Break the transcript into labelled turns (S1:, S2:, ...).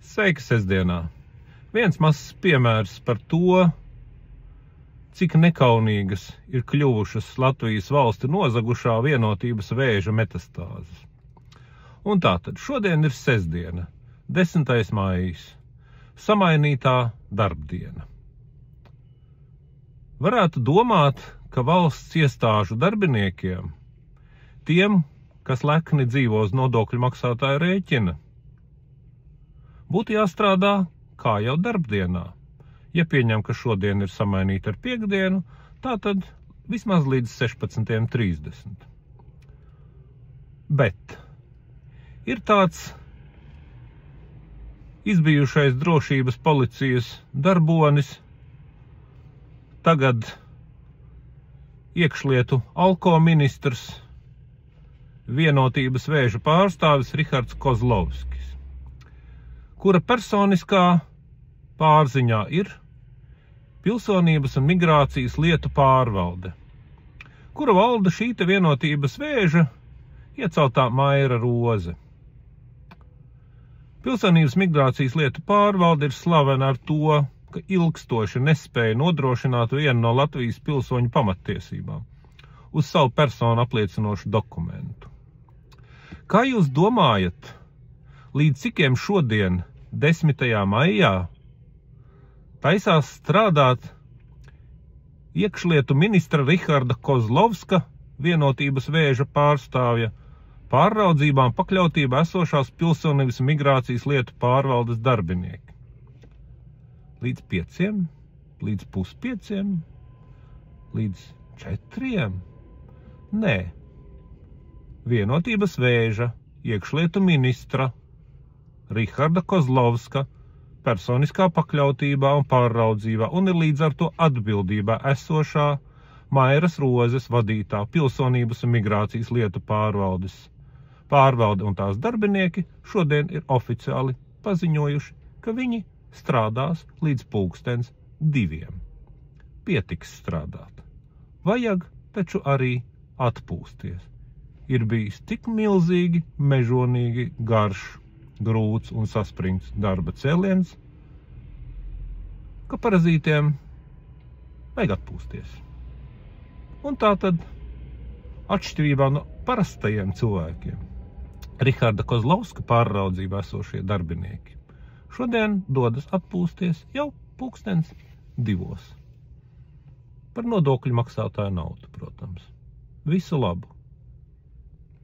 S1: Sveiki sestdienā! Viens mazs piemērs par to, cik nekaunīgas ir kļuvušas Latvijas valsti nozagušā vienotības vēža metastāzes. Un tātad šodien ir sestdiena, 10. maijs, samainītā darbdiena. Varētu domāt, ka valsts iestāžu darbiniekiem, tiem, kas lekni dzīvo uz nodokļu maksātāja rēķina, būtu jāstrādā kā jau darbdienā. Ja pieņem, ka šodien ir samainīta ar piektdienu, tātad vismaz līdz 16:30. Bet ir tāds izbijušais drošības policijas darbonis, tagad iekšlietu alko ministrs, vienotības vēža pārstāvis Rihards Kozlovskis, kura personiskā pārziņā ir Pilsonības un migrācijas lietu pārvalde, kura valda šīta vienotības vēža ieceltā Maira Roze. Pilsonības migrācijas lietu pārvalde ir slavena ar to, ka ilgstoši nespēja nodrošināt vienu no Latvijas pilsoņu pamattiesībām uz savu personu apliecinošu dokumentu. Kā jūs domājat, līdz cikiem šodien, 10. maijā, taisās strādāt iekšlietu ministra Riharda Kozlovska, vienotības vēža pārstāvja, pārraudzībām pakļautībā esošās Pilsonības un migrācijas lietu pārvaldes darbinieki? Līdz 5, līdz 4:30, līdz 4? Nē. Vienotības vēža, iekšlietu ministra Riharda Kozlovska personiskā pakļautībā un pārraudzībā un ir līdz ar to atbildībā esošā Mairas Rozes vadītā Pilsonības un migrācijas lietu pārvalde un tās darbinieki šodien ir oficiāli paziņojuši, ka viņi strādās līdz 2:00. Pietiks strādāt. Vajag taču arī atpūsties. Ir bijis tik milzīgi, mežonīgi, garš, grūts un saspringts darba cēliens, ka parazītiem vajag atpūsties. Un tātad, atšķirībā no parastajiem cilvēkiem, Riharda Kozlovska pārraudzībā esošie darbinieki šodien dodas atpūsties jau 2:00. Par nodokļu maksātāju naudu, protams. Visu labu!